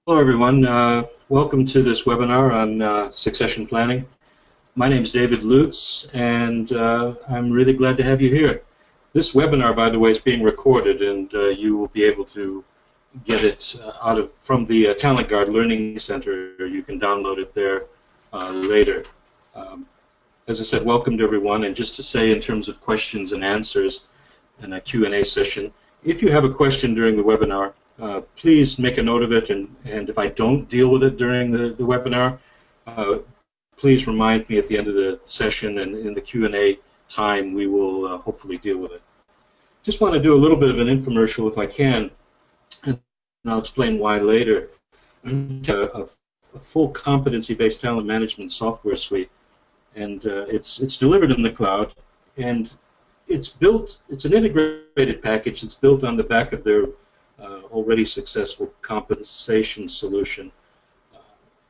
Hello, everyone. Welcome to this webinar on succession planning. My name is David Lutz, and I'm really glad to have you here. This webinar, by the way, is being recorded, and you will be able to get it from the TalentGuard Learning Center. You can download it there later. As I said, welcome to everyone, and just to say in terms of questions and answers in a Q&A session, if you have a question during the webinar, please make a note of it, and if I don't deal with it during the webinar, please remind me at the end of the session, and in the Q&A time we will hopefully deal with it. Just want to do a little bit of an infomercial if I can, and I'll explain why later. A full competency-based talent management software suite, and it's delivered in the cloud, and it's an integrated package that's built on the back of their already successful compensation solution.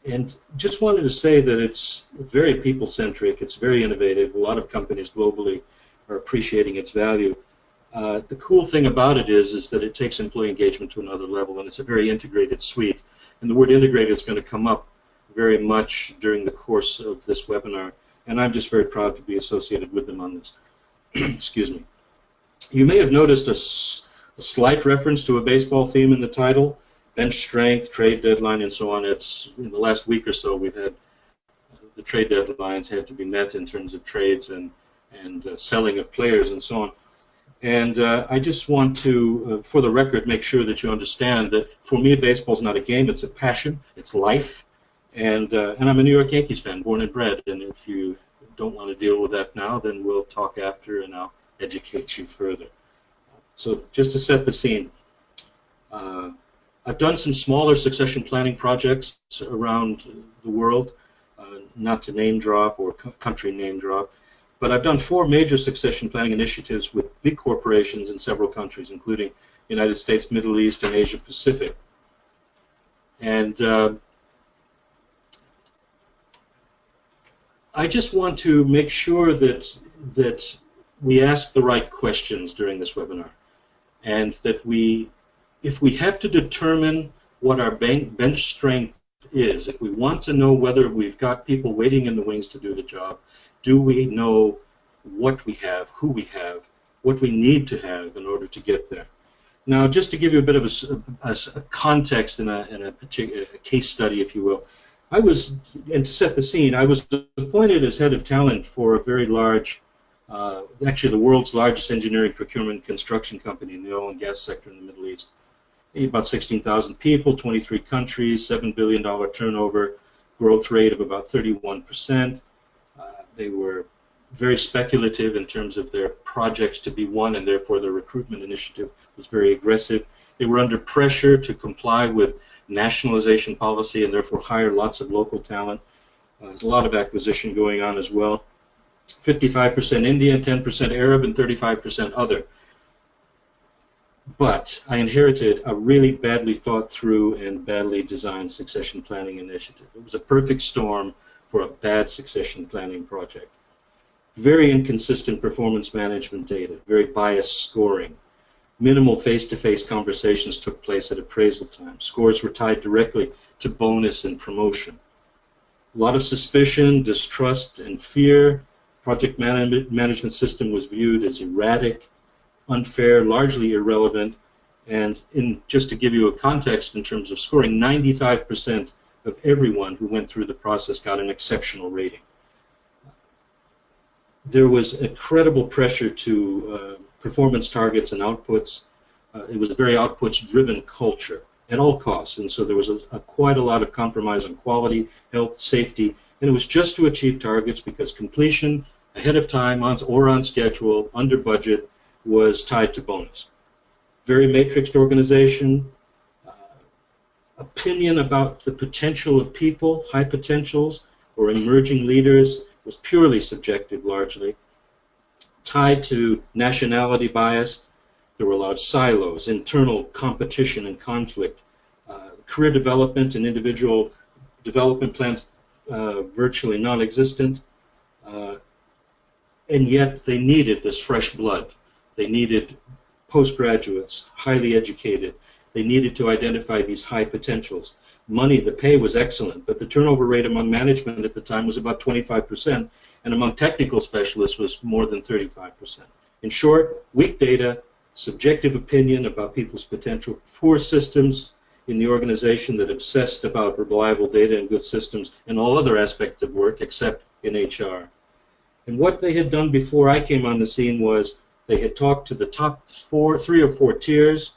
And just wanted to say that it's very people-centric, it's very innovative. A lot of companies globally are appreciating its value. The cool thing about it is that it takes employee engagement to another level, and it's a very integrated suite. And the word integrated is going to come up very much during the course of this webinar, and I'm just very proud to be associated with them on this. Excuse me. You may have noticed a slight reference to a baseball theme in the title: bench strength, trade deadline, and so on. It's in the last week or so we've had the trade deadlines had to be met in terms of trades and selling of players and so on. And I just want to, for the record, make sure that you understand that for me, baseball's not a game; it's a passion, it's life. And I'm a New York Yankees fan, born and bred. And if you don't want to deal with that now, then we'll talk after, and I'll educate you further. So just to set the scene, I've done some smaller succession planning projects around the world, not to name drop or country name drop, but I've done 4 major succession planning initiatives with big corporations in several countries, including the United States, Middle East, and Asia Pacific. And I just want to make sure that we ask the right questions during this webinar, and that if we have to determine what our bench strength is, if we want to know whether we've got people waiting in the wings to do the job, do we know what we have, who we have, what we need to have in order to get there? Now, just to give you a bit of a context in a particular case study, if you will, and to set the scene, I was appointed as head of talent for a very large, actually the world's largest engineering procurement construction company in the oil and gas sector in the Middle East. About 16,000 people, 23 countries, $7 billion turnover, growth rate of about 31%. They were very speculative in terms of their projects to be won, and therefore their recruitment initiative was very aggressive. They were under pressure to comply with nationalization policy and therefore hire lots of local talent. There's a lot of acquisition going on as well. 55% Indian, 10% Arab, and 35% other. But I inherited a really badly thought through and badly designed succession planning initiative. It was a perfect storm for a bad succession planning project. Very inconsistent performance management data, very biased scoring. Minimal face-to-face conversations took place at appraisal time. Scores were tied directly to bonus and promotion. A lot of suspicion, distrust, and fear. Project management system was viewed as erratic, unfair, largely irrelevant, and just to give you a context in terms of scoring, 95% of everyone who went through the process got an exceptional rating. There was incredible pressure to performance targets and outputs. It was a very outputs-driven culture at all costs, and so there was quite a lot of compromise on quality, health, safety, and it was just to achieve targets because completion ahead of time or on schedule, under budget, was tied to bonus. Very matrixed organization, opinion about the potential of people, high potentials, or emerging leaders was purely subjective largely. Tied to nationality bias, there were large silos, internal competition and conflict, career development and individual development plans virtually non-existent, and yet they needed this fresh blood. They needed postgraduates, highly educated. they needed to identify these high potentials. Money, the pay was excellent, but the turnover rate among management at the time was about 25%, and among technical specialists was more than 35%. In short, weak data, subjective opinion about people's potential, poor systems in the organization that obsessed about reliable data and good systems in all other aspects of work except in HR. And what they had done before I came on the scene was they had talked to the top three or four tiers,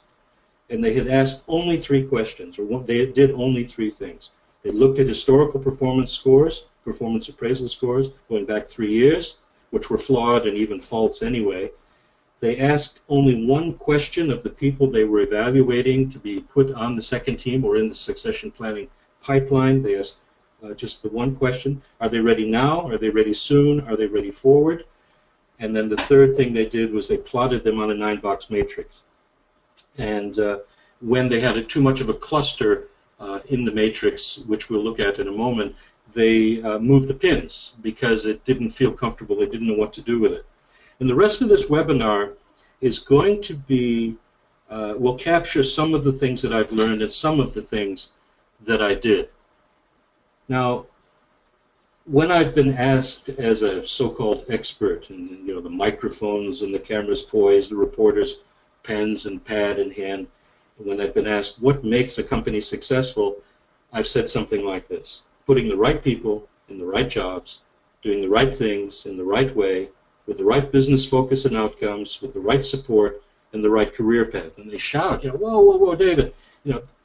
and they had asked only 3 questions, or they did only 3 things. They looked at historical performance scores, performance appraisal scores, going back 3 years, which were flawed and even false anyway. They asked only 1 question of the people they were evaluating to be put on the second team or in the succession planning pipeline. They asked just the 1 question: are they ready now? Are they ready soon? Are they ready forward? And then the third thing they did was they plotted them on a 9-box matrix. And when they had too much of a cluster in the matrix, which we'll look at in a moment, they moved the pins because it didn't feel comfortable. They didn't know what to do with it. And the rest of this webinar is going to be, will capture some of the things that I've learned and some of the things that I did. Now, when I've been asked as a so-called expert, and the microphones and the cameras poised, the reporters pens and pad in hand, when I've been asked what makes a company successful, I've said something like this: putting the right people in the right jobs, doing the right things in the right way, with the right business focus and outcomes, with the right support and the right career path. And they shout, whoa, whoa, whoa, David,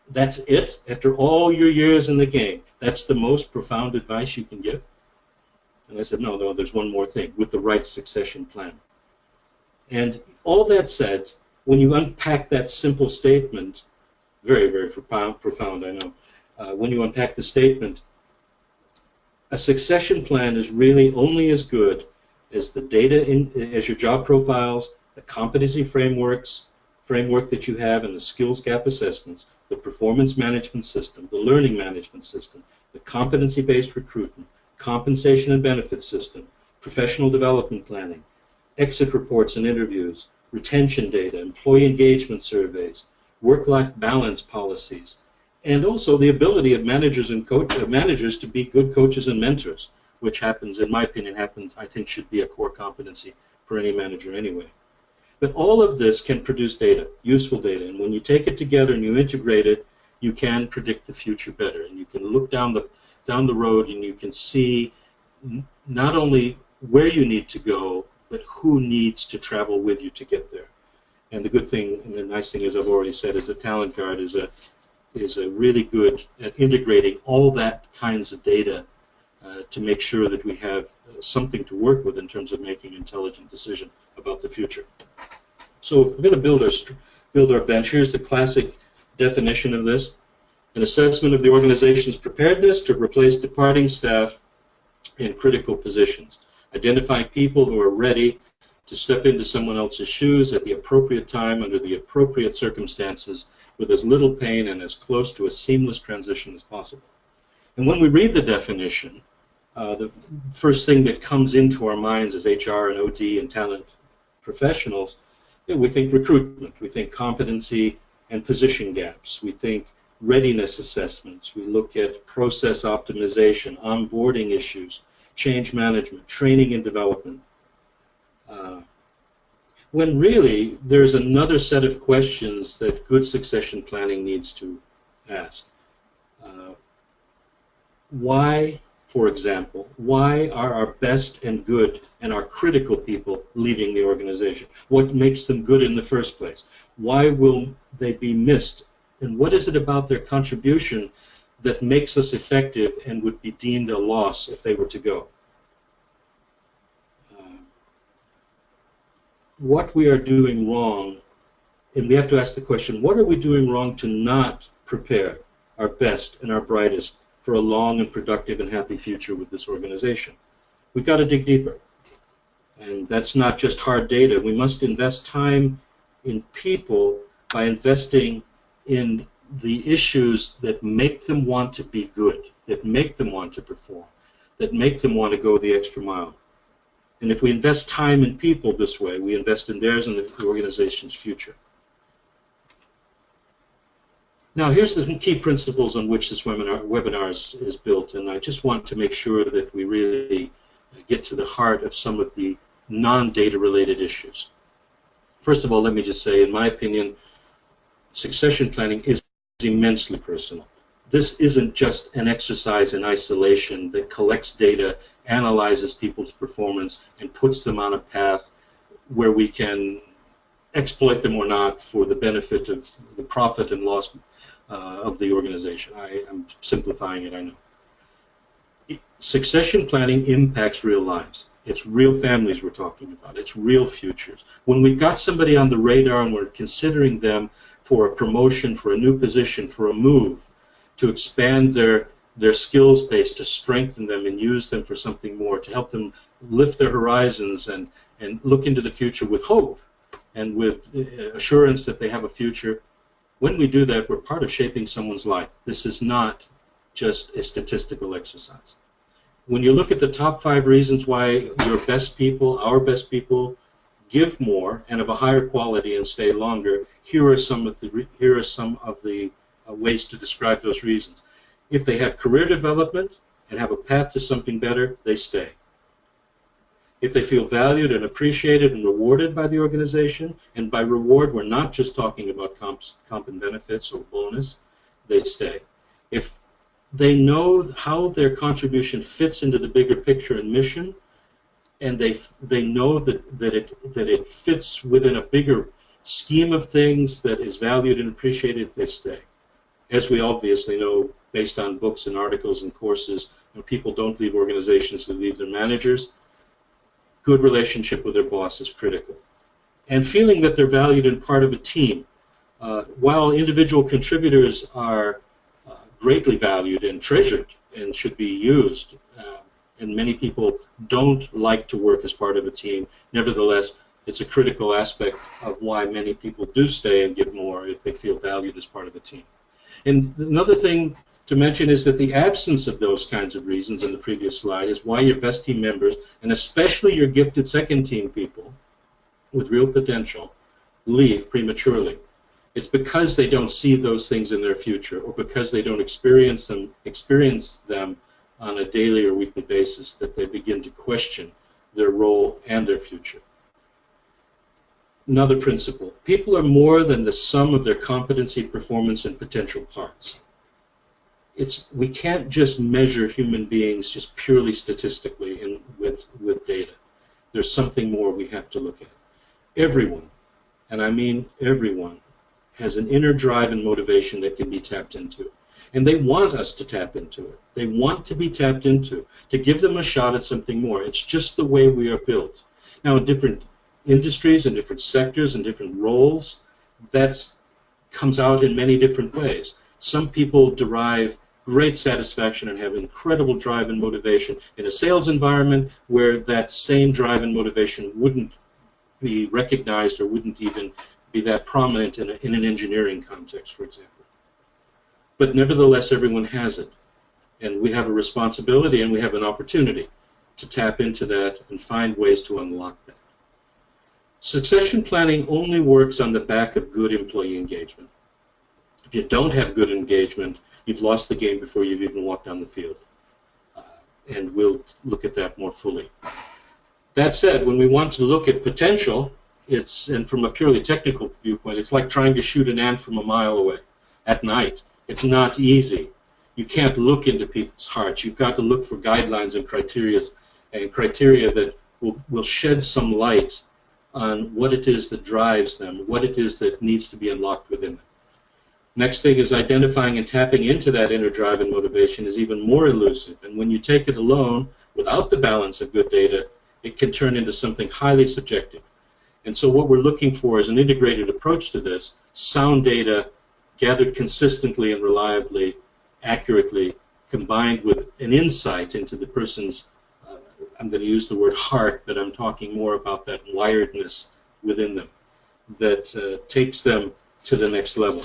that's it? After all your years in the game, that's the most profound advice you can give? And I said, no, there's one more thing: with the right succession plan. And all that said, when you unpack that simple statement, very, very profound, I know, when you unpack the statement, a succession plan is really only as good as the data, as your job profiles, the competency framework that you have, and the skills gap assessments, the performance management system, the learning management system, the competency-based recruitment, compensation and benefits system, professional development planning, exit reports and interviews, retention data, employee engagement surveys, work-life balance policies, and also the ability of managers to be good coaches and mentors, which happens, in my opinion, I think should be a core competency for any manager anyway. But all of this can produce data, useful data, and when you take it together and you integrate it, you can predict the future better, and you can look down the road and you can see not only where you need to go, but who needs to travel with you to get there. And the good thing, and the nice thing, as I've already said, is that TalentGuard is a really good at integrating all that kinds of data to make sure that we have something to work with in terms of making intelligent decisions about the future. So if we're going to build our bench, here's the classic definition of this: an assessment of the organization's preparedness to replace departing staff in critical positions, identifying people who are ready to step into someone else's shoes at the appropriate time under the appropriate circumstances with as little pain and as close to a seamless transition as possible. And when we read the definition, the first thing that comes into our minds as HR and OD and talent professionals, we think recruitment, we think competency and position gaps, we think readiness assessments, we look at process optimization, onboarding issues, change management, training and development. When really there's another set of questions that good succession planning needs to ask. Why, for example, why are our best and good and our critical people leaving the organization? What makes them good in the first place? Why will they be missed? And what is it about their contribution that makes us effective and would be deemed a loss if they were to go? What we are doing wrong, and we have to ask the question, what are we doing wrong to not prepare our best and our brightest for a long and productive and happy future with this organization? We've got to dig deeper. And that's not just hard data. We must invest time in people by investing in the issues that make them want to be good, that make them want to perform, that make them want to go the extra mile. And if we invest time in people this way, we invest in theirs and the organization's future. Now, here's the key principles on which this webinar is built, and I just want to make sure that we really get to the heart of some of the non-data related issues. First of all, let me just say, in my opinion, succession planning is immensely personal. This isn't just an exercise in isolation that collects data, analyzes people's performance, and puts them on a path where we can exploit them or not for the benefit of the profit and loss of the organization. I'm simplifying it, I know. Succession planning impacts real lives. It's real families we're talking about. It's real futures. When we've got somebody on the radar and we're considering them for a promotion, for a new position, for a move, to expand their skills base, to strengthen them and use them for something more, to help them lift their horizons and look into the future with hope and with assurance that they have a future. When we do that, we're part of shaping someone's life. This is not just a statistical exercise. When you look at the top 5 reasons why your best people, our best people, give more and of a higher quality and stay longer, here are some of the ways to describe those reasons. If they have career development and have a path to something better, they stay. If they feel valued and appreciated and rewarded by the organization, and by reward we're not just talking about comp and benefits or bonus, they stay. If they know how their contribution fits into the bigger picture and mission, and they know that it fits within a bigger scheme of things that is valued and appreciated, they stay. As we obviously know, based on books and articles and courses, people don't leave organizations, they leave their managers. Good relationship with their boss is critical. And feeling that they're valued and part of a team. While individual contributors are greatly valued and treasured and should be used, and many people don't like to work as part of a team, nevertheless, it's a critical aspect of why many people do stay and give more if they feel valued as part of a team. And another thing to mention is that the absence of those kinds of reasons in the previous slide is why your best team members, and especially your gifted second team people with real potential, leave prematurely. It's because they don't see those things in their future, or because they don't experience them on a daily or weekly basis, that they begin to question their role and their future. Another principle, people are more than the sum of their competency, performance, and potential parts. We can't just measure human beings just purely statistically and with data. There's something more we have to look at. Everyone, and I mean everyone, has an inner drive and motivation that can be tapped into. And they want us to tap into it. They want to be tapped into, to give them a shot at something more. It's just the way we are built. Now, in different industries and different sectors and different roles, that comes out in many different ways. Some people derive great satisfaction and have incredible drive and motivation in a sales environment where that same drive and motivation wouldn't be recognized or wouldn't even be that prominent in an engineering context, for example. But nevertheless, everyone has it. And we have a responsibility and we have an opportunity to tap into that and find ways to unlock that. Succession planning only works on the back of good employee engagement. If you don't have good engagement, you've lost the game before you've even walked on the field. And we'll look at that more fully. That said, when we want to look at potential, and from a purely technical viewpoint, it's like trying to shoot an ant from a mile away at night. It's not easy. You can't look into people's hearts. You've got to look for guidelines and criteria that will shed some light on what it is that drives them, what it is that needs to be unlocked within them. Next thing is identifying and tapping into that inner drive and motivation is even more elusive. And when you take it alone, without the balance of good data, it can turn into something highly subjective. And so what we're looking for is an integrated approach to this, sound data gathered consistently and reliably, accurately, combined with an insight into the person's, I'm going to use the word heart, but I'm talking more about that wiredness within them that takes them to the next level.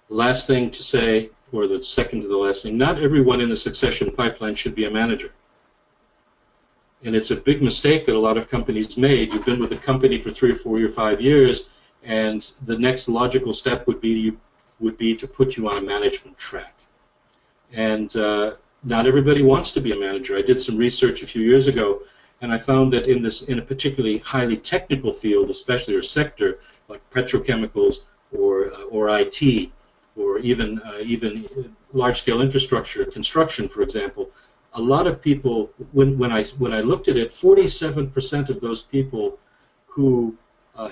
The last thing to say, or the second to the last thing, not everyone in the succession pipeline should be a manager. And it's a big mistake that a lot of companies made. You've been with a company for 3 or 4 or 5 years, and the next logical step would be to put you on a management track. And not everybody wants to be a manager. I did some research a few years ago, and I found that in a particularly highly technical field, especially or sector like petrochemicals or IT, or even large-scale infrastructure construction, for example, a lot of people, when I looked at it, 47% of those people who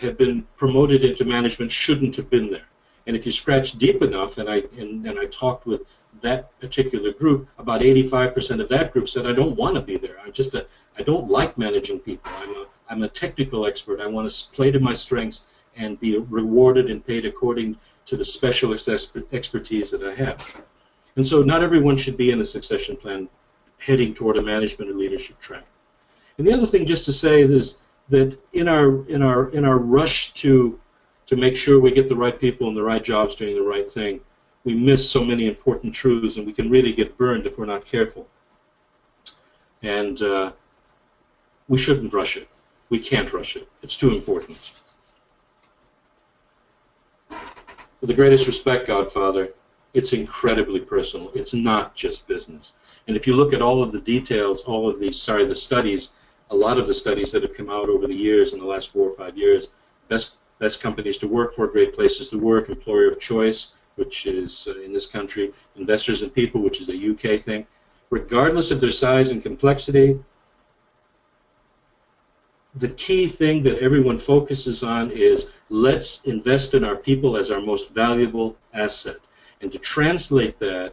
have been promoted into management shouldn't have been there. And if you scratch deep enough, and I talked with that particular group, about 85% of that group said, I don't want to be there. I don't like managing people. I'm a technical expert. I want to play to my strengths and be rewarded and paid according to the specialist expertise that I have. And so not everyone should be in a succession plan heading toward a management or leadership track. And the other thing just to say is that in our rush to make sure we get the right people in the right jobs doing the right thing, we miss so many important truths, and we can really get burned if we're not careful. And we shouldn't rush it. We can't rush it. It's too important. With the greatest respect, Godfather, it's incredibly personal. It's not just business. And if you look at all of the details, the studies, a lot of the studies that have come out over the years, in the last 4 or 5 years, best companies to work for, great places to work, employer of choice, which is in this country, investors and people, which is a UK thing, regardless of their size and complexity, the key thing that everyone focuses on is let's invest in our people as our most valuable asset. And to translate that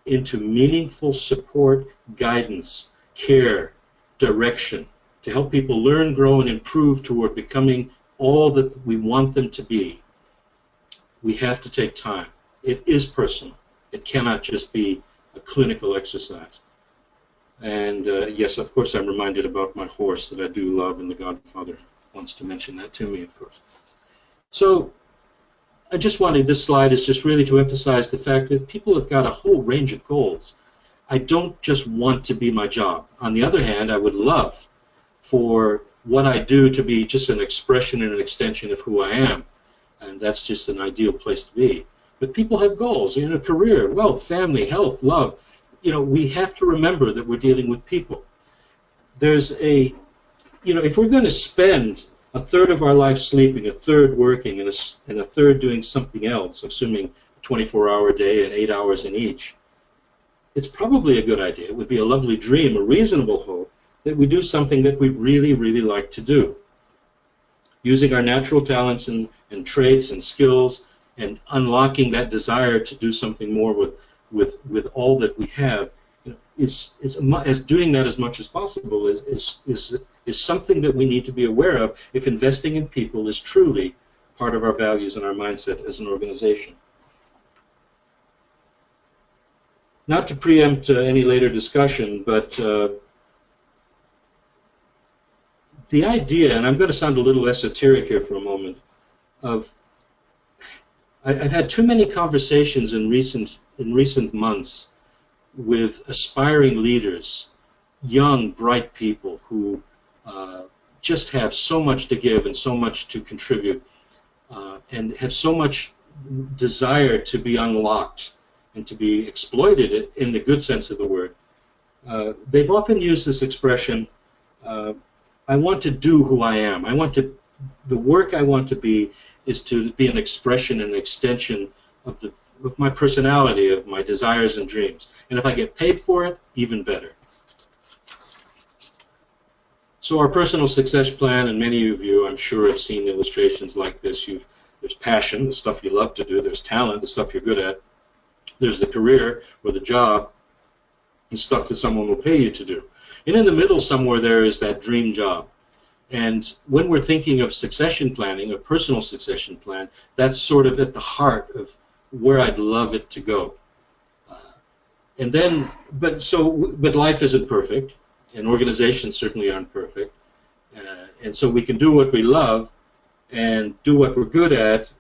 into meaningful support, guidance, care, direction, to help people learn, grow, and improve toward becoming all that we want them to be, we have to take time. It is personal. It cannot just be a clinical exercise. And yes, of course, I'm reminded about my horse that I do love, and the Godfather wants to mention that to me, of course. So I just wanted, this slide is just really to emphasize the fact that people have got a whole range of goals. I don't just want to be my job. On the other hand, I would love for what I do to be just an expression and an extension of who I am, and that's just an ideal place to be. But people have goals in a career, wealth, family, health, love. You know, we have to remember that we're dealing with people. There's a, you know, if we're going to spend a third of our life sleeping, a third working, and a third doing something else, assuming a 24-hour day and 8 hours in each, it's probably a good idea. It would be a lovely dream, a reasonable hope, that we do something that we really, really like to do. Using our natural talents and traits and skills and unlocking that desire to do something more with all that we have, you know, is doing that as much as possible is something that we need to be aware of if investing in people is truly part of our values and our mindset as an organization. Not to preempt any later discussion, but the idea, and I'm going to sound a little esoteric here for a moment, of I've had too many conversations in recent months with aspiring leaders, young, bright people who just have so much to give and so much to contribute, and have so much desire to be unlocked and to be exploited in the good sense of the word. They've often used this expression, I want to do who I am. The work I want to be is to be an expression and an extension of my personality, of my desires and dreams. And if I get paid for it, even better. So our personal success plan, and many of you, I'm sure, have seen illustrations like this. There's passion, the stuff you love to do. There's talent, the stuff you're good at. There's the career or the job, the stuff that someone will pay you to do. And in the middle somewhere there is that dream job. And when we're thinking of succession planning, a personal succession plan, that's sort of at the heart of where I'd love it to go. But life isn't perfect, and organizations certainly aren't perfect. And so we can do what we love and do what we're good at,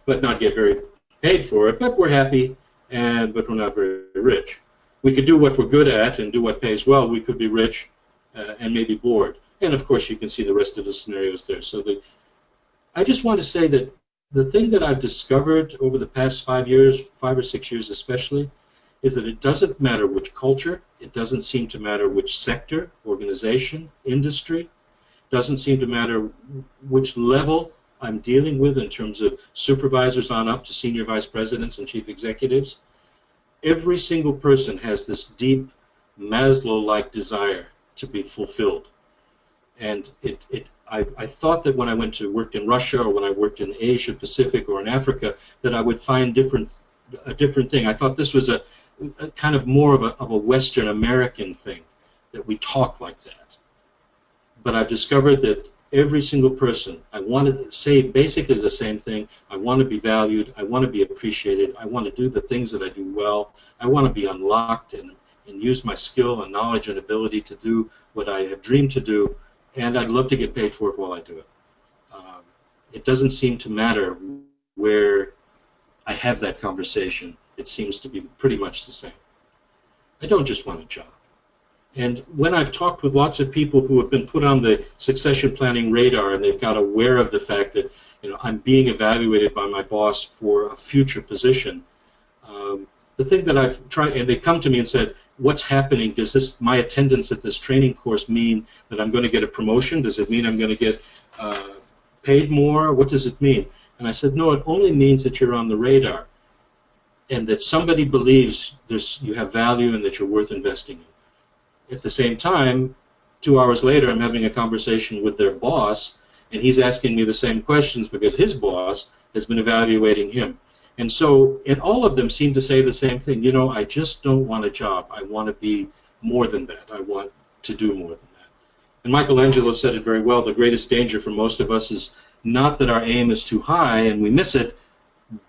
but not get very paid for it, but we're happy, but we're not very rich. We could do what we're good at and do what pays well. We could be rich and maybe bored. And of course, you can see the rest of the scenarios there. So I just want to say that the thing that I've discovered over the past 5 years, 5 or 6 years especially, is that it doesn't matter which culture, it doesn't seem to matter which sector, organization, industry, doesn't seem to matter which level I'm dealing with in terms of supervisors on up to senior vice presidents and chief executives. Every single person has this deep Maslow-like desire to be fulfilled. And I thought that when I worked in Russia or when I worked in Asia Pacific or in Africa that I would find a different thing. I thought this was a kind of more of a Western American thing, that we talk like that. But I've discovered that every single person, I want to say basically the same thing. I want to be valued. I want to be appreciated. I want to do the things that I do well. I want to be unlocked and use my skill and knowledge and ability to do what I have dreamed to do. And I'd love to get paid for it while I do it. It doesn't seem to matter where I have that conversation. It seems to be pretty much the same. I don't just want a job. And when I've talked with lots of people who have been put on the succession planning radar and they've got aware of the fact that I'm being evaluated by my boss for a future position, the thing that I've tried, and they come to me and said, what's happening? Does my attendance at this training course mean that I'm going to get a promotion? Does it mean I'm going to get paid more? What does it mean? And I said, no, it only means that you're on the radar and that somebody believes you have value and that you're worth investing in. At the same time, 2 hours later, I'm having a conversation with their boss, and he's asking me the same questions because his boss has been evaluating him. And so, and all of them seem to say the same thing. I just don't want a job. I want to be more than that. I want to do more than that. And Michelangelo said it very well. The greatest danger for most of us is not that our aim is too high and we miss it,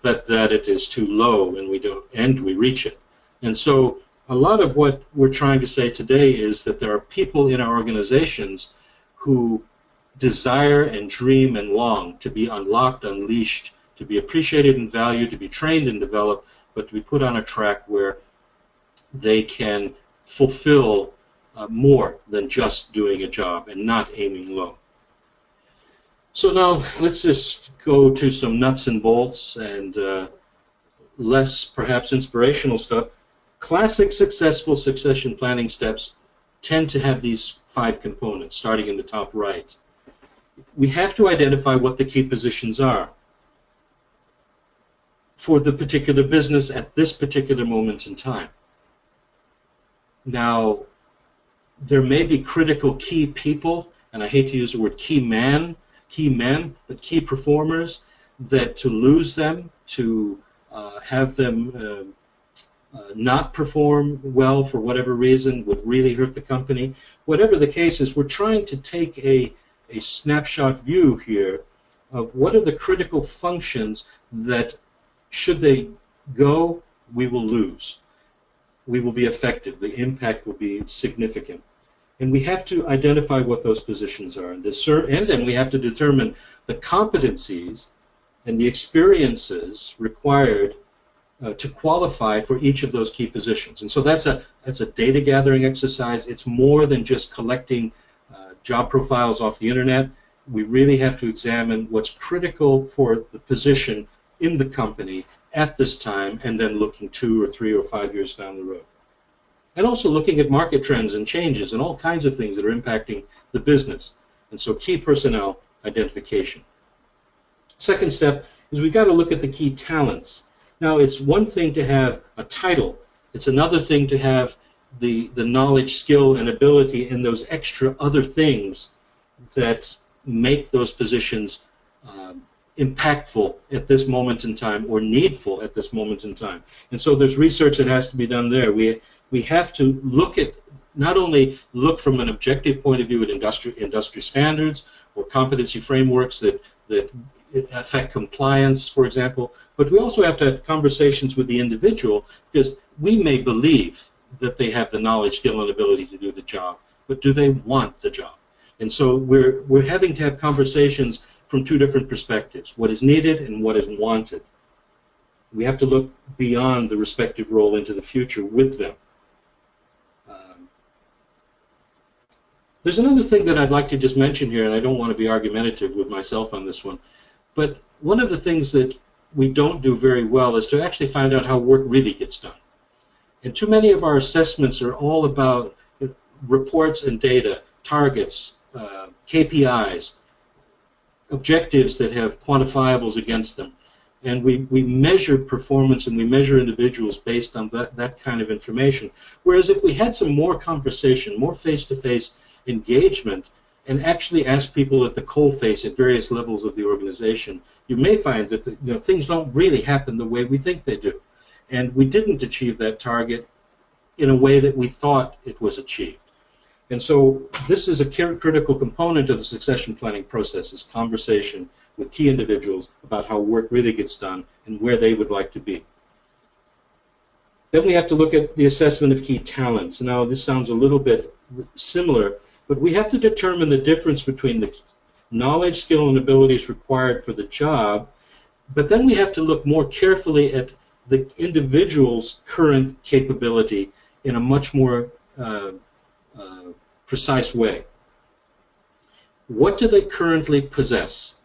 but that it is too low and we reach it. And so, a lot of what we're trying to say today is that there are people in our organizations who desire and dream and long to be unlocked, unleashed, to be appreciated and valued, to be trained and developed, but to be put on a track where they can fulfill more than just doing a job and not aiming low. So now let's just go to some nuts and bolts and less perhaps inspirational stuff. Classic successful succession planning steps tend to have these 5 components, starting in the top right. We have to identify what the key positions are for the particular business at this particular moment in time. Now, there may be critical key people, and I hate to use the word key men, but key performers, that to lose them, to have them not perform well for whatever reason would really hurt the company. Whatever the case is, we're trying to take a snapshot view here of what are the critical functions that, should they go, we will lose. We will be affected. The impact will be significant. And we have to identify what those positions are, and then we have to determine the competencies and the experiences required to qualify for each of those key positions. And so that's a data gathering exercise. It's more than just collecting job profiles off the internet. We really have to examine what's critical for the position in the company at this time, and then looking 2 or 3 or 5 years down the road. And also looking at market trends and changes and all kinds of things that are impacting the business. And so key personnel identification. Second step is we've got to look at the key talents. Now, it's one thing to have a title. It's another thing to have the knowledge, skill, and ability in those extra other things that make those positions impactful at this moment in time or needful at this moment in time. And so there's research that has to be done there. We have to look at, not only look from an objective point of view at industry standards or competency frameworks that affect compliance, for example, but we also have to have conversations with the individual, because we may believe that they have the knowledge, skill, and ability to do the job, but do they want the job? And so we're having to have conversations from 2 different perspectives, what is needed and what is wanted. We have to look beyond the respective role into the future with them. There's another thing that I'd like to just mention here, and I don't want to be argumentative with myself on this one, But one of the things that we don't do very well is to actually find out how work really gets done. And too many of our assessments are all about reports and data, targets, KPIs, objectives that have quantifiables against them. And we measure performance and we measure individuals based on that kind of information. Whereas if we had some more conversation, more face-to-face engagement, and actually ask people at the coalface at various levels of the organization, you may find that things don't really happen the way we think they do. And we didn't achieve that target in a way that we thought it was achieved. And so this is a critical component of the succession planning process, is conversation with key individuals about how work really gets done and where they would like to be. Then we have to look at the assessment of key talents. Now this sounds a little bit similar, but we have to determine the difference between the knowledge, skill, and abilities required for the job, but then we have to look more carefully at the individual's current capability in a much more precise way. What do they currently possess?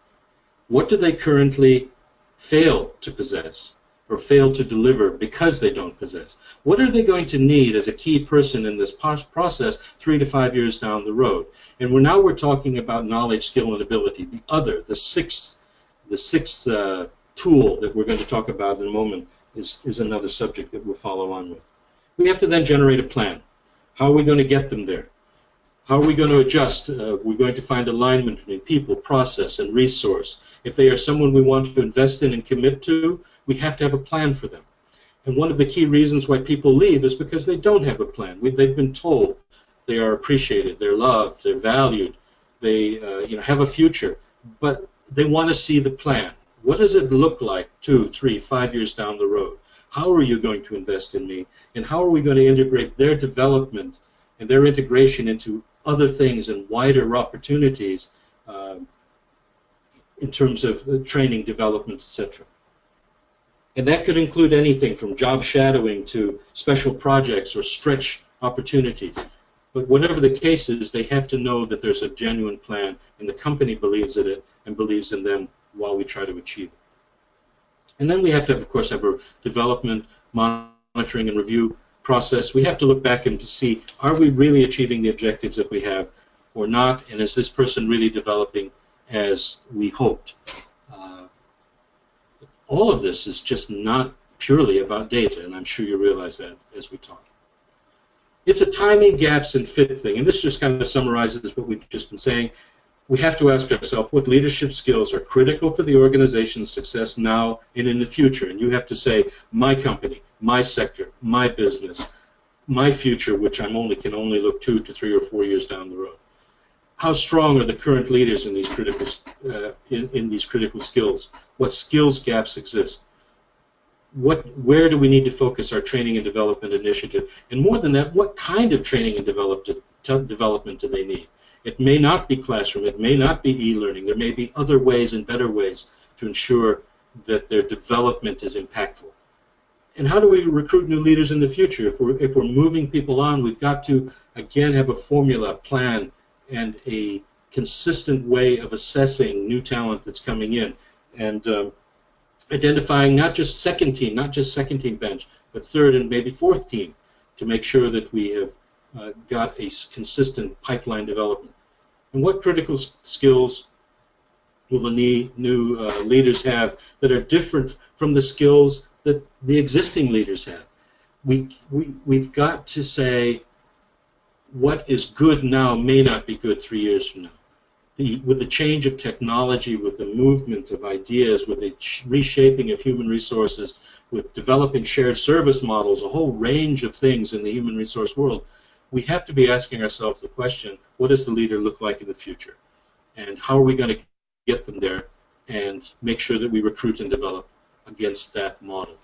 What do they currently fail to possess or fail to deliver because they don't possess? What are they going to need as a key person in this process 3 to 5 years down the road? And now we're talking about knowledge, skill, and ability. The sixth tool that we're going to talk about in a moment is another subject that we'll follow on with. We have to then generate a plan. How are we going to get them there? How are we going to adjust? We're going to find alignment between people, process, and resource. If they are someone we want to invest in and commit to, we have to have a plan for them. And one of the key reasons why people leave is because they don't have a plan. They've been told they are appreciated, they're loved, they're valued, they have a future, but they want to see the plan. What does it look like 2, 3, 5 years down the road? How are you going to invest in me? And how are we going to integrate their development and their integration into other things and wider opportunities in terms of training, development, etc. And that could include anything from job shadowing to special projects or stretch opportunities. But whatever the case is, they have to know that there's a genuine plan and the company believes in it and believes in them while we try to achieve it. And then we have to, of course, have a development, monitoring, and review process. We have to look back and to see, are we really achieving the objectives that we have or not, and is this person really developing as we hoped? All of this is just not purely about data, and I'm sure you realize that as we talk. It's a timing, gaps, and fit thing, and this just kind of summarizes what we've just been saying. We have to ask ourselves what leadership skills are critical for the organization's success now and in the future. And you have to say, my company, my sector, my business, my future, which can only look 2 to 3 or 4 years down the road. How strong are the current leaders in these critical skills? What skills gaps exist? Where do we need to focus our training and development initiative? And more than that, what kind of training and development do they need? It may not be classroom, it may not be e-learning, there may be other ways and better ways to ensure that their development is impactful. And how do we recruit new leaders in the future? If we're moving people on, we've got to, again, have a formula, plan, and a consistent way of assessing new talent that's coming in. And identifying not just second team bench, but third and maybe fourth team to make sure that we have got a consistent pipeline development. And what critical skills will the new leaders have that are different from the skills that the existing leaders have? We've got to say what is good now may not be good 3 years from now. With the change of technology, with the movement of ideas, with the reshaping of human resources, with developing shared service models, a whole range of things in the human resource world, we have to be asking ourselves the question, what does the leader look like in the future? And how are we going to get them there and make sure that we recruit and develop against that model?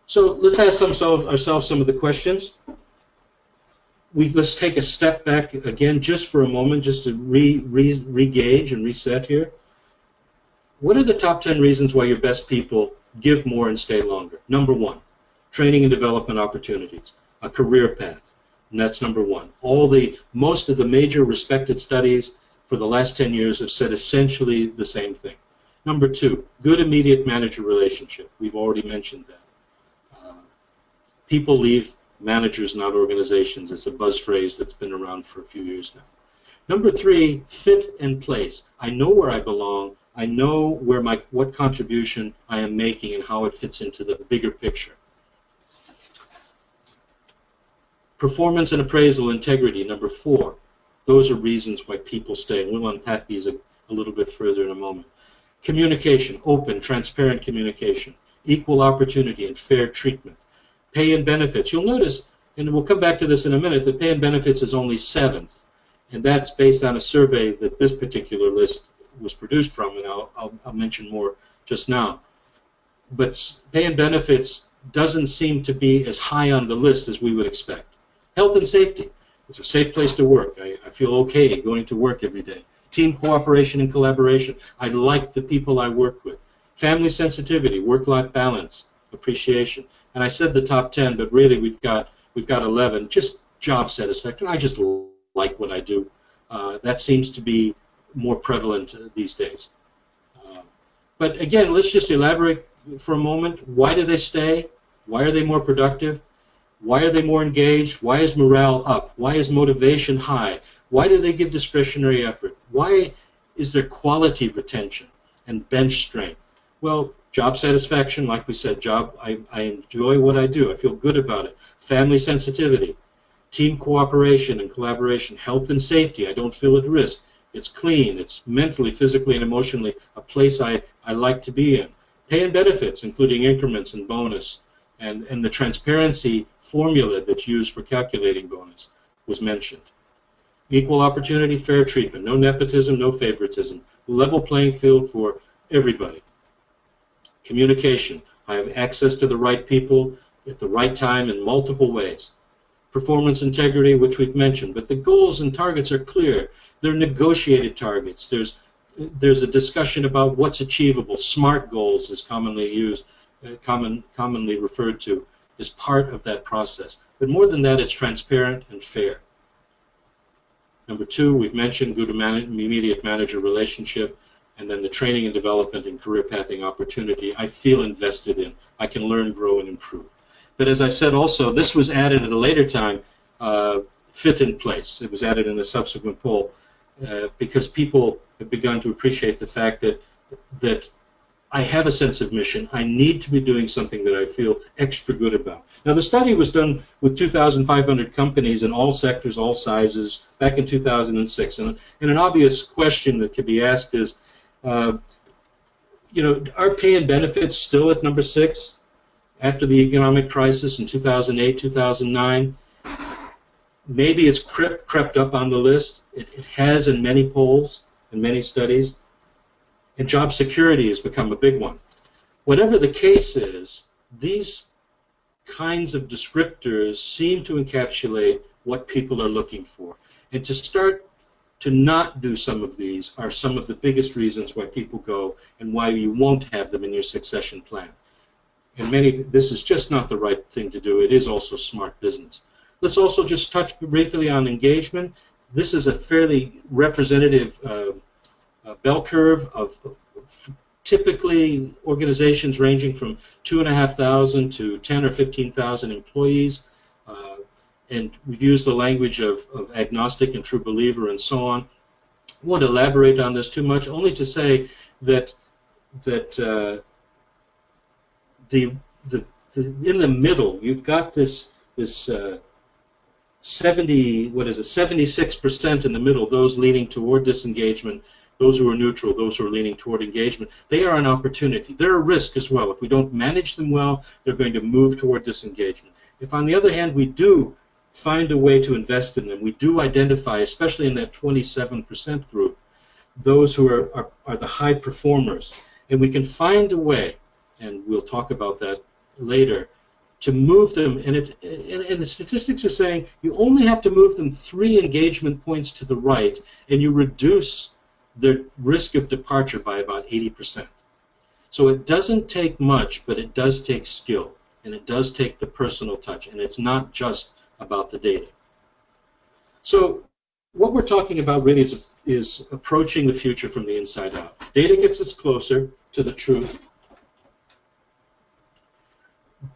So let's ask ourselves some of the questions. Let's take a step back again just for a moment, just to re-gauge and reset here. What are the top 10 reasons why your best people give more and stay longer? Number 1, training and development opportunities, a career path, and that's number 1. Most of the major respected studies for the last 10 years have said essentially the same thing. Number 2, good immediate manager relationship. We've already mentioned that. People leave managers, not organizations. It's a buzz phrase that's been around for a few years now. Number 3, fit and place. I know where I belong. I know where what contribution I am making and how it fits into the bigger picture. Performance and appraisal integrity, number 4. Those are reasons why people stay. And we'll unpack these a little bit further in a moment. Communication, open, transparent communication. Equal opportunity and fair treatment. Pay and benefits. You'll notice, and we'll come back to this in a minute, that pay and benefits is only 7th. And that's based on a survey that this particular list was produced from, and I'll mention more just now. But pay and benefits doesn't seem to be as high on the list as we would expect. Health and safety. It's a safe place to work. I feel okay going to work every day. Team cooperation and collaboration. I like the people I work with. Family sensitivity, work-life balance, appreciation. And I said the top 10, but really we've got 11. Just job satisfaction. I just like what I do. That seems to be more prevalent these days. But again, let's just elaborate for a moment. Why do they stay? Why are they more productive? Why are they more engaged? Why is morale up? Why is motivation high? Why do they give discretionary effort? Why is there quality retention and bench strength? Well, job satisfaction, like we said, I enjoy what I do. I feel good about it. Family sensitivity, team cooperation and collaboration, health and safety. I don't feel at risk. It's clean. It's mentally, physically, and emotionally a place I like to be in. Pay and benefits, including increments and bonus. And the transparency formula that's used for calculating bonus was mentioned. Equal opportunity, fair treatment, no nepotism, no favoritism, level playing field for everybody. Communication, I have access to the right people at the right time in multiple ways. Performance integrity, which we've mentioned, but the goals and targets are clear. They're negotiated targets. There's a discussion about what's achievable. SMART goals is commonly used. Commonly referred to as part of that process. But more than that, it's transparent and fair. Number 2, we've mentioned good immediate manager relationship, and then the training and development and career pathing opportunity I feel invested in. I can learn, grow, and improve. But as I've said also, this was added at a later time, fit in place. It was added in a subsequent poll because people have begun to appreciate the fact that I have a sense of mission. I need to be doing something that I feel extra good about. Now, the study was done with 2,500 companies in all sectors, all sizes, back in 2006. And an obvious question that could be asked is, are pay and benefits still at number 6 after the economic crisis in 2008, 2009? Maybe it's crept up on the list. It has in many polls, in many studies. And job security has become a big one. Whatever the case is, these kinds of descriptors seem to encapsulate what people are looking for. And to start to not do some of these are some of the biggest reasons why people go and why you won't have them in your succession plan. And this is just not the right thing to do. It is also smart business. Let's also just touch briefly on engagement. This is a fairly representative bell curve of typically organizations ranging from 2,500 to 10 or 15,000 employees, and we've used the language of agnostic and true believer and so on. I won't elaborate on this too much, only to say that in the middle you've got this 76% in the middle, those leaning toward disengagement. Those who are neutral, those who are leaning toward engagement, they are an opportunity. They're a risk as well. If we don't manage them well, they're going to move toward disengagement. If, on the other hand, we do find a way to invest in them, we do identify, especially in that 27% group, those who are the high performers, and we can find a way, and we'll talk about that later, to move them, and the statistics are saying you only have to move them 3 engagement points to the right, and you reduce the risk of departure by about 80%. So it doesn't take much, but it does take skill, and it does take the personal touch, and it's not just about the data. So what we're talking about really is approaching the future from the inside out. Data gets us closer to the truth,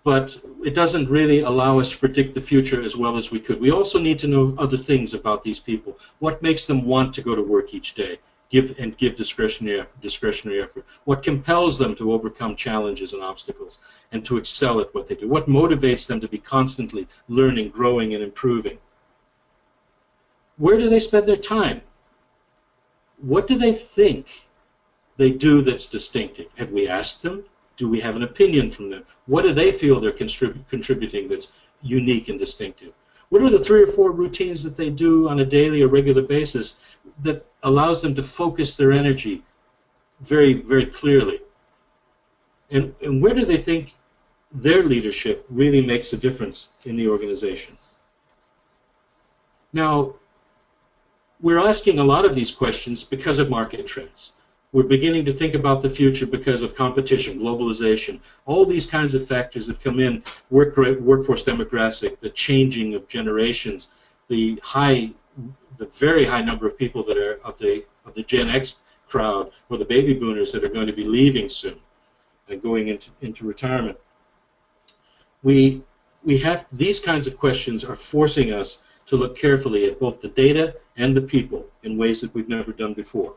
but it doesn't really allow us to predict the future as well as we could. We also need to know other things about these people. What makes them want to go to work each day? Give discretionary effort. What compels them to overcome challenges and obstacles and to excel at what they do? What motivates them to be constantly learning, growing, and improving? Where do they spend their time? What do they think they do that's distinctive? Have we asked them? Do we have an opinion from them? What do they feel they're contributing that's unique and distinctive? What are the 3 or 4 routines that they do on a daily or regular basis that allows them to focus their energy very, very clearly? And where do they think their leadership really makes a difference in the organization? Now, we're asking a lot of these questions because of market trends. We're beginning to think about the future because of competition, globalization, all these kinds of factors that come in, workforce demographic, the changing of generations, the very high number of people that are of the Gen X crowd or the baby boomers that are going to be leaving soon and going into retirement. We have these kinds of questions are forcing us to look carefully at both the data and the people in ways that we've never done before.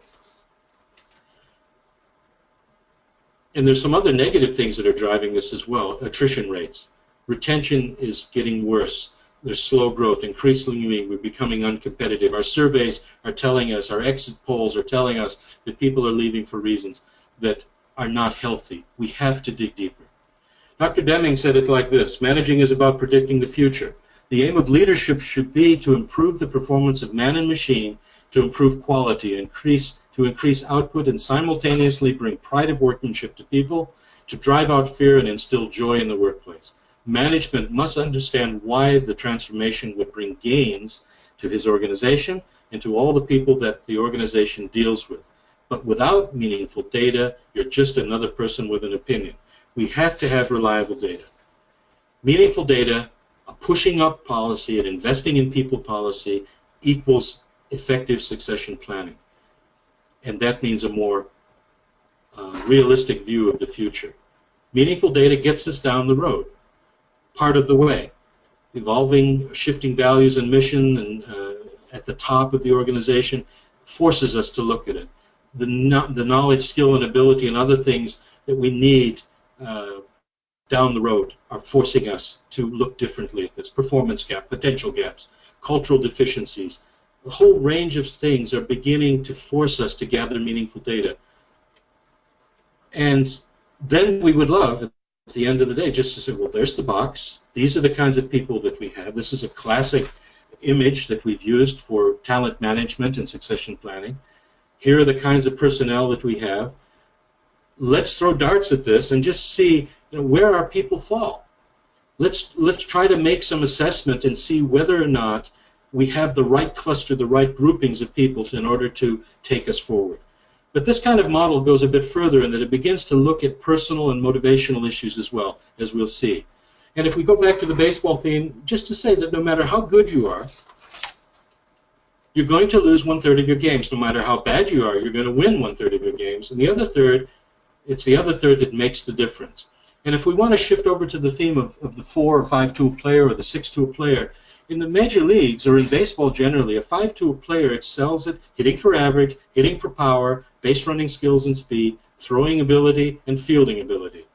And there's some other negative things that are driving this as well. Attrition rates. Retention is getting worse. There's slow growth. Increasingly, we're becoming uncompetitive. Our surveys are telling us, our exit polls are telling us that people are leaving for reasons that are not healthy. We have to dig deeper. Dr. Deming said it like this: managing is about predicting the future. The aim of leadership should be to improve the performance of man and machine, to improve quality, to increase output, and simultaneously bring pride of workmanship to people, to drive out fear and instill joy in the workplace. Management must understand why the transformation would bring gains to his organization and to all the people that the organization deals with. But without meaningful data, you're just another person with an opinion. We have to have reliable data. Meaningful data, a pushing up policy, and investing in people policy equals effective succession planning. And that means a more realistic view of the future. Meaningful data gets us down the road, part of the way. Evolving, shifting values and mission and at the top of the organization forces us to look at it. The knowledge, skill, and ability and other things that we need down the road are forcing us to look differently at this. Performance gap, potential gaps, cultural deficiencies. A whole range of things are beginning to force us to gather meaningful data. And then we would love, at the end of the day, just to say, well, there's the box. These are the kinds of people that we have. This is a classic image that we've used for talent management and succession planning. Here are the kinds of personnel that we have. Let's throw darts at this and just see, where our people fall. Let's try to make some assessment and see whether or not we have the right cluster, the right groupings of people in order to take us forward. But this kind of model goes a bit further in that it begins to look at personal and motivational issues as well, as we'll see. And if we go back to the baseball theme, just to say that no matter how good you are, you're going to lose 1/3 of your games. No matter how bad you are, you're going to win 1/3 of your games. And the other third, it's the other third that makes the difference. And if we want to shift over to the theme of the 4 or 5-tool player or the 6-tool player, in the major leagues, or in baseball generally, a 5-tool player excels at hitting for average, hitting for power, base running skills and speed, throwing ability, and fielding ability.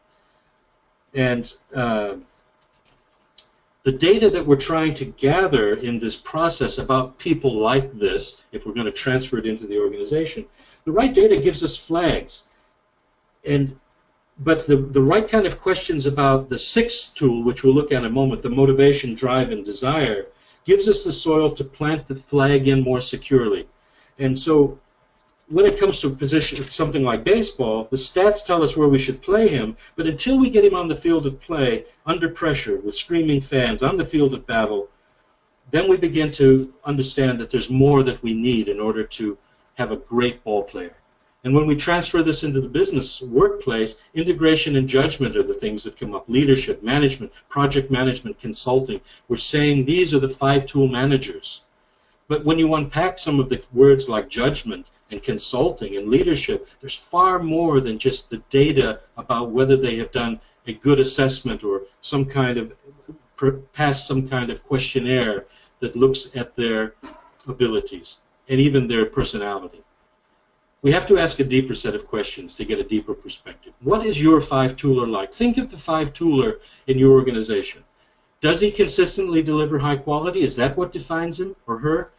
And the data that we're trying to gather in this process about people like this, if we're going to transfer it into the organization, the right data gives us flags. But the right kind of questions about the 6th tool, which we'll look at in a moment, the motivation, drive, and desire, gives us the soil to plant the flag in more securely. And so when it comes to a position, something like baseball, the stats tell us where we should play him, but until we get him on the field of play, under pressure, with screaming fans, on the field of battle, then we begin to understand that there's more that we need in order to have a great ball player. And when we transfer this into the business workplace, integration and judgment are the things that come up. Leadership, management, project management, consulting. We're saying these are the 5-tool managers. But when you unpack some of the words like judgment and consulting and leadership, there's far more than just the data about whether they have done a good assessment or some kind of passed some kind of questionnaire that looks at their abilities and even their personality. We have to ask a deeper set of questions to get a deeper perspective. What is your five-tooler like? Think of the five-tooler in your organization. Does he consistently deliver high quality? Is that what defines him or her?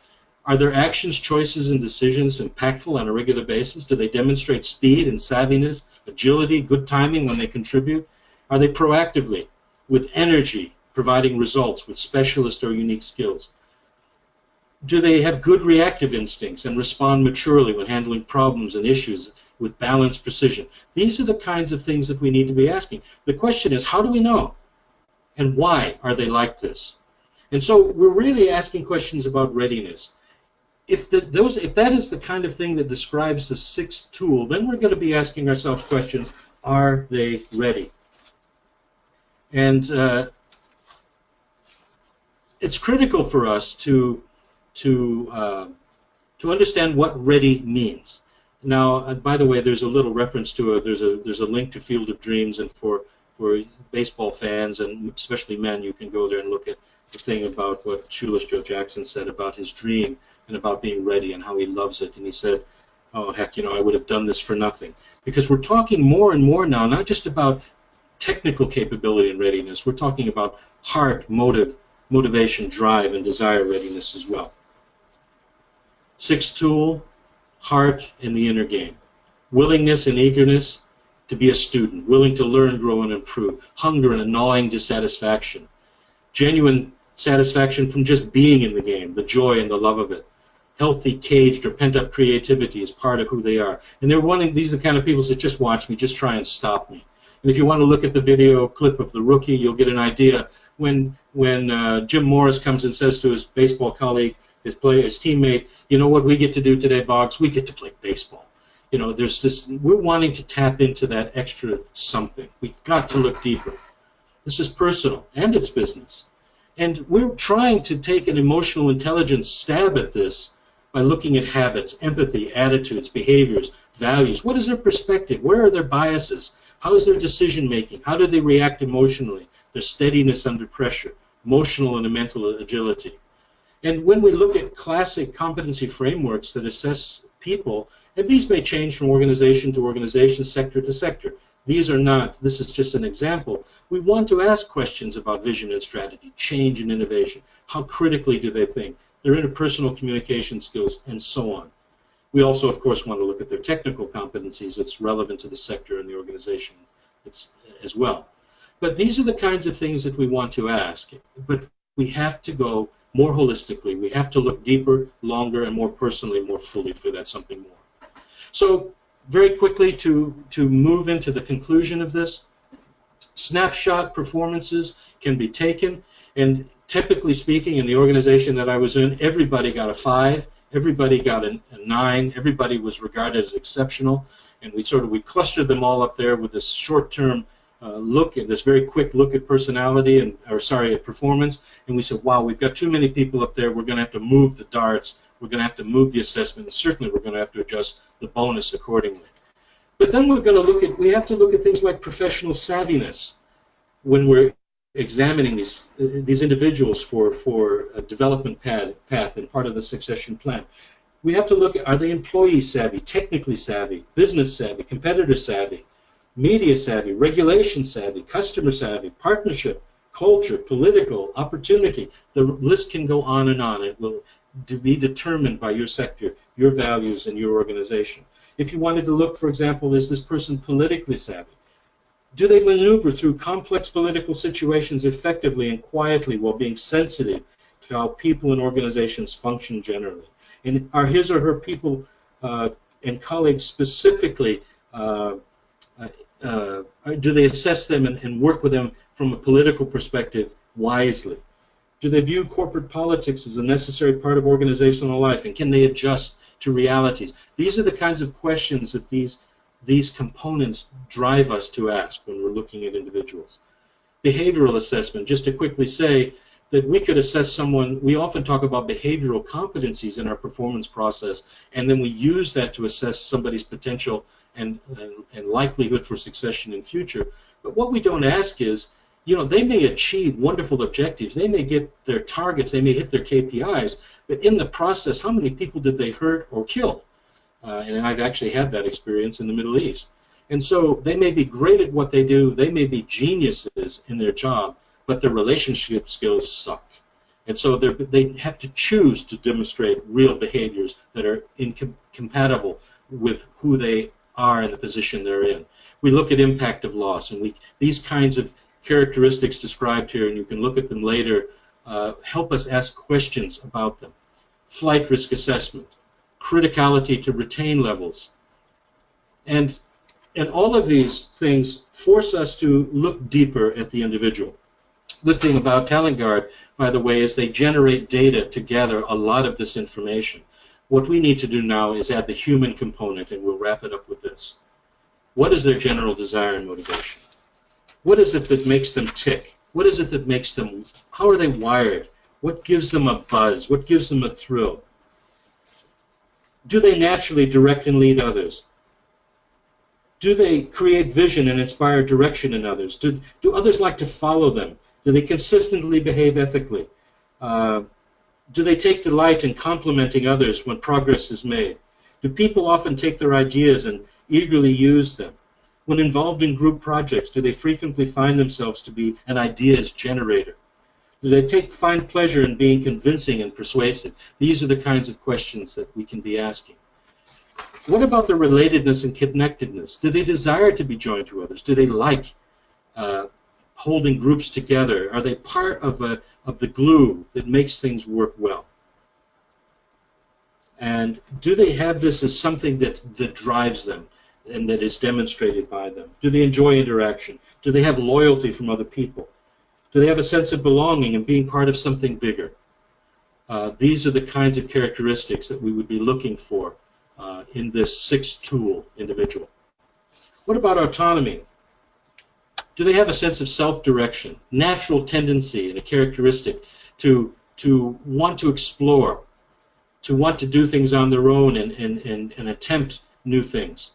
Are their actions, choices, and decisions impactful on a regular basis? Do they demonstrate speed and savviness, agility, good timing when they contribute? Are they proactively, with energy, providing results with specialist or unique skills? Do they have good reactive instincts and respond maturely when handling problems and issues with balanced precision? These are the kinds of things that we need to be asking. The question is, how do we know? And why are they like this? And so we're really asking questions about readiness. If that is the kind of thing that describes the sixth tool, then we're going to be asking ourselves questions, are they ready? And it's critical for us to understand what ready means. Now, by the way, there's a little reference to it. There's a link to Field of Dreams, and for baseball fans and especially men, you can go there and look at the thing about what Shoeless Joe Jackson said about his dream and about being ready and how he loves it. And he said, "Oh heck, you know, I would have done this for nothing." Because we're talking more and more now, not just about technical capability and readiness. We're talking about heart, motivation, drive, and desire readiness as well. Sixth tool, heart in the inner game. Willingness and eagerness to be a student, willing to learn, grow, and improve. Hunger and a gnawing dissatisfaction. Genuine satisfaction from just being in the game, the joy and the love of it. Healthy, caged, or pent-up creativity is part of who they are. And these are the kind of people that just watch me, just try and stop me. And if you want to look at the video clip of the rookie, you'll get an idea when Jim Morris comes and says to his baseball colleague, his teammate, "You know what we get to do today, Boggs? We get to play baseball." You know, there's this. We're wanting to tap into that extra something. We've got to look deeper. This is personal and it's business, and we're trying to take an emotional intelligence stab at this by looking at habits, empathy, attitudes, behaviors, values. What is their perspective? Where are their biases? How is their decision making? How do they react emotionally? Their steadiness under pressure, emotional and mental agility. And when we look at classic competency frameworks that assess people, and these may change from organization to organization, sector to sector. These are not, this is just an example. We want to ask questions about vision and strategy, change and innovation. How critically do they think? Their interpersonal communication skills, and so on. We also, of course, want to look at their technical competencies that's relevant to the sector and the organization as well. But these are the kinds of things that we want to ask. But we have to go more holistically. We have to look deeper, longer, and more personally, more fully for that something more. So very quickly to move into the conclusion of this, snapshot performances can be taken, and typically speaking, in the organization that I was in, everybody got a 5, everybody got a 9, everybody was regarded as exceptional, and we clustered them all up there with this short-term look at this very quick look at personality at performance, and we said, wow, we've got too many people up there. We're going to have to move the darts. We're going to have to move the assessment, and certainly we're going to have to adjust the bonus accordingly. But then we have to look at things like professional savviness when we're examining these individuals for a development path and part of the succession plan. We have to look at, are they employee savvy, technically savvy, business savvy, competitor savvy, media savvy, regulation savvy, customer savvy, partnership, culture, political, opportunity. The list can go on and on. It will be determined by your sector, your values, and your organization. If you wanted to look, for example, is this person politically savvy? Do they maneuver through complex political situations effectively and quietly while being sensitive to how people and organizations function generally? And are his or her people and colleagues specifically do they assess them and work with them from a political perspective wisely? Do they view corporate politics as a necessary part of organizational life, and can they adjust to realities? These are the kinds of questions that these components drive us to ask when we're looking at individuals. Behavioral assessment, just to quickly say, that we could assess someone. We often talk about behavioral competencies in our performance process, and then we use that to assess somebody's potential and likelihood for succession in future. But what we don't ask is, they may achieve wonderful objectives, they may get their targets, they may hit their KPIs, but in the process, how many people did they hurt or kill? And I've actually had that experience in the Middle East. And so they may be great at what they do, they may be geniuses in their job, but their relationship skills suck. And so they have to choose to demonstrate real behaviors that are incompatible with who they are in the position they're in. We look at impact of loss, and these kinds of characteristics described here, and you can look at them later, help us ask questions about them. Flight risk assessment, criticality to retain levels, and all of these things force us to look deeper at the individual. The good thing about TalentGuard, by the way, is they generate data to gather a lot of this information. What we need to do now is add the human component, and we'll wrap it up with this. What is their general desire and motivation? What is it that makes them tick? What is it that makes them, how are they wired? What gives them a buzz? What gives them a thrill? Do they naturally direct and lead others? Do they create vision and inspire direction in others? Do others like to follow them? Do they consistently behave ethically? Do they take delight in complimenting others when progress is made? Do people often take their ideas and eagerly use them? When involved in group projects, do they frequently find themselves to be an ideas generator? Do they find pleasure in being convincing and persuasive? These are the kinds of questions that we can be asking. What about their relatedness and connectedness? Do they desire to be joined to others? Do they like holding groups together? Are they part of the glue that makes things work well? And do they have this as something that drives them and that is demonstrated by them? Do they enjoy interaction? Do they have loyalty from other people? Do they have a sense of belonging and being part of something bigger? These are the kinds of characteristics that we would be looking for in this six-tool individual. What about autonomy? Do they have a sense of self-direction, natural tendency and a characteristic to want to explore, to want to do things on their own and attempt new things?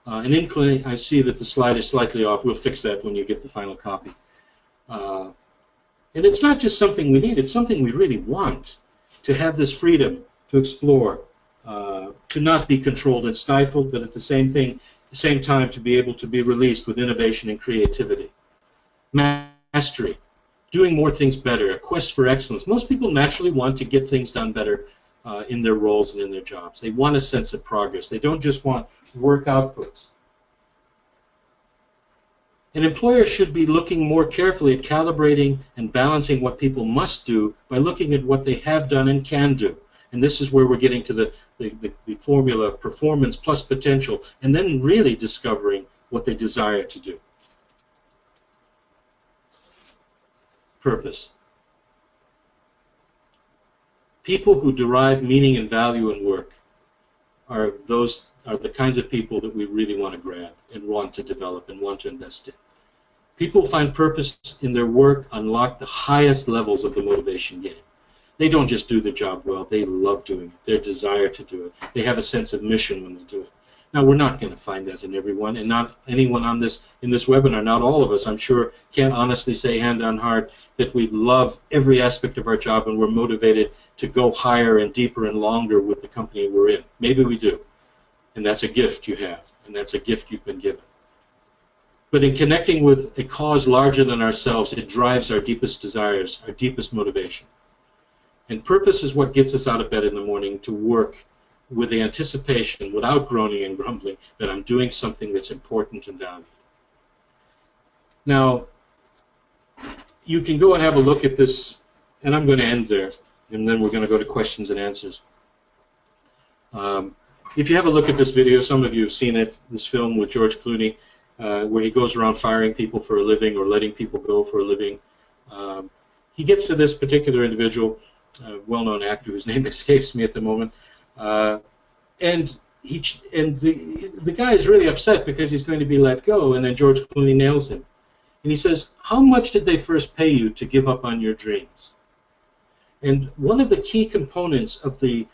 I see that the slide is slightly off. We'll fix that when you get the final copy. And it's not just something we need, it's something we really want, to have this freedom to explore, to not be controlled and stifled, but at the same time to be able to be released with innovation and creativity. Mastery, doing more things better, a quest for excellence. Most people naturally want to get things done better in their roles and in their jobs. They want a sense of progress. They don't just want work outputs. An employer should be looking more carefully at calibrating and balancing what people must do by looking at what they have done and can do. And this is where we're getting to the formula of performance plus potential, and then really discovering what they desire to do. Purpose. People who derive meaning and value in work are the kinds of people that we really want to grab and want to develop and want to invest in. People find purpose in their work unlock the highest levels of the motivation game. They don't just do the job well, they love doing it, their desire to do it. They have a sense of mission when they do it. Now, we're not going to find that in everyone, and not anyone in this webinar, not all of us, I'm sure, can't honestly say hand on heart that we love every aspect of our job and we're motivated to go higher and deeper and longer with the company we're in. Maybe we do, and that's a gift you have, and that's a gift you've been given. But in connecting with a cause larger than ourselves, it drives our deepest desires, our deepest motivation. And purpose is what gets us out of bed in the morning to work with the anticipation, without groaning and grumbling, that I'm doing something that's important and valued. Now, you can go and have a look at this, and I'm going to end there, and then we're going to go to questions and answers. If you have a look at this video, some of you have seen it, this film with George Clooney, where he goes around firing people for a living or letting people go for a living. He gets to this particular individual, well-known actor whose name escapes me at the moment, and the guy is really upset because he's going to be let go, and then George Clooney nails him. And he says, how much did they first pay you to give up on your dreams? And one of the key components of the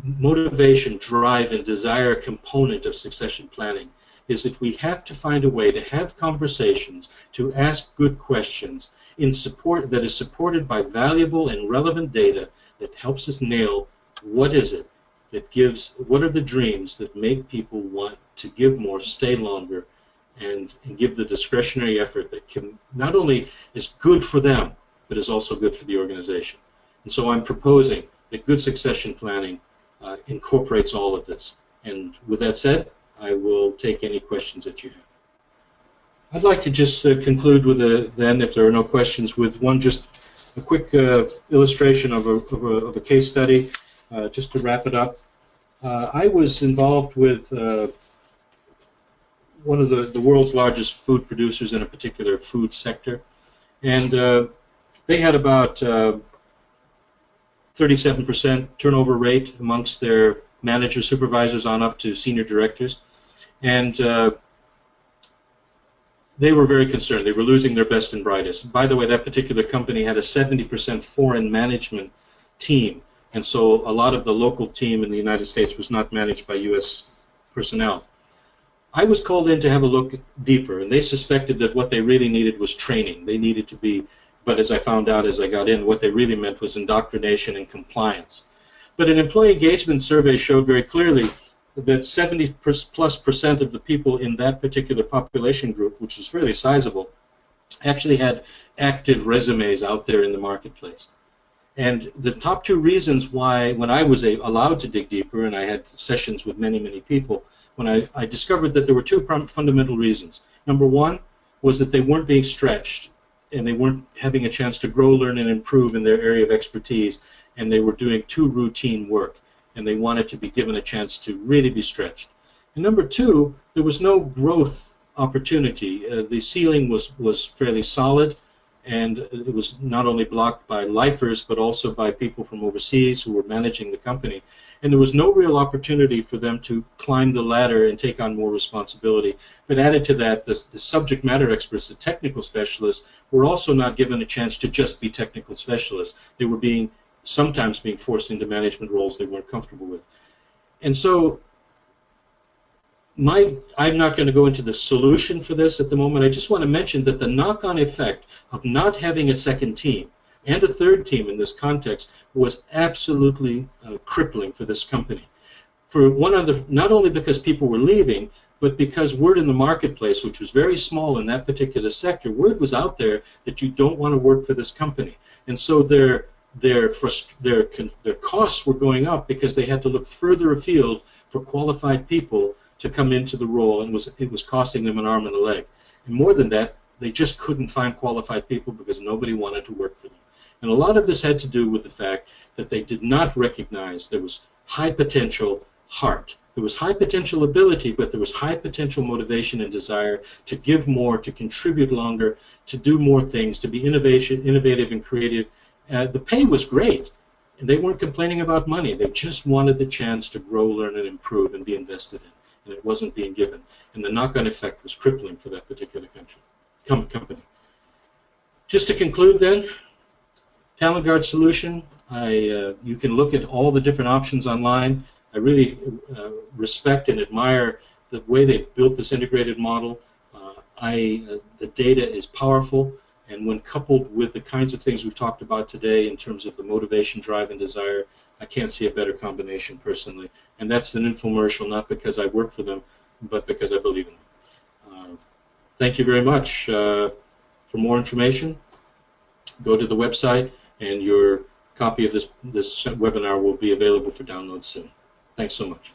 motivation, drive, and desire component of succession planning is that we have to find a way to have conversations, to ask good questions that is supported by valuable and relevant data that helps us nail what is it that gives, what are the dreams that make people want to give more, stay longer, and give the discretionary effort that can not only is good for them, but is also good for the organization. And so I'm proposing that good succession planning incorporates all of this. And with that said, I will take any questions that you have. I'd like to just conclude with then, if there are no questions, with just a quick illustration of a case study, just to wrap it up. I was involved with one of the world's largest food producers in a particular food sector, and they had about 37% turnover rate amongst their managers, supervisors, on up to senior directors, and they were very concerned. They were losing their best and brightest. By the way, that particular company had a 70% foreign management team, and so a lot of the local team in the United States was not managed by U.S. personnel. I was called in to have a look deeper, and they suspected that what they really needed was training. They needed to be, but as I found out as I got in, what they really meant was indoctrination and compliance. But an employee engagement survey showed very clearly that 70+% of the people in that particular population group, which was fairly sizable, actually had active resumes out there in the marketplace. And the top two reasons why, when I was allowed to dig deeper, and I had sessions with many, many people, when I discovered that there were two fundamental reasons. Number one was that they weren't being stretched, and they weren't having a chance to grow, learn, and improve in their area of expertise, and they were doing too routine work, and they wanted to be given a chance to really be stretched. And number two, there was no growth opportunity. The ceiling was fairly solid, and it was not only blocked by lifers, but also by people from overseas who were managing the company. And there was no real opportunity for them to climb the ladder and take on more responsibility. But added to that, the subject matter experts, the technical specialists, were also not given a chance to just be technical specialists. They were sometimes being forced into management roles they weren't comfortable with. And so I'm not going to go into the solution for this at the moment. I just want to mention that the knock-on effect of not having a second team and a third team in this context was absolutely crippling for this company. Not only because people were leaving, but because word in the marketplace, which was very small in that particular sector, word was out there that you don't want to work for this company. And so their costs were going up because they had to look further afield for qualified people to come into the role, and it was costing them an arm and a leg. And more than that, they just couldn't find qualified people because nobody wanted to work for them. And a lot of this had to do with the fact that they did not recognize there was high potential heart. There was high potential ability, but there was high potential motivation and desire to give more, to contribute longer, to do more things, to be innovative and creative. The pay was great, and they weren't complaining about money. They just wanted the chance to grow, learn, and improve and be invested in. And it wasn't being given. And the knock-on effect was crippling for that particular company. Just to conclude then, TalentGuard solution, you can look at all the different options online. I really respect and admire the way they've built this integrated model. The data is powerful, and when coupled with the kinds of things we've talked about today in terms of the motivation, drive, and desire, I can't see a better combination personally. And that's an infomercial, not because I work for them, but because I believe in them. Thank you very much. For more information, go to the website, and your copy of this webinar will be available for download soon. Thanks so much.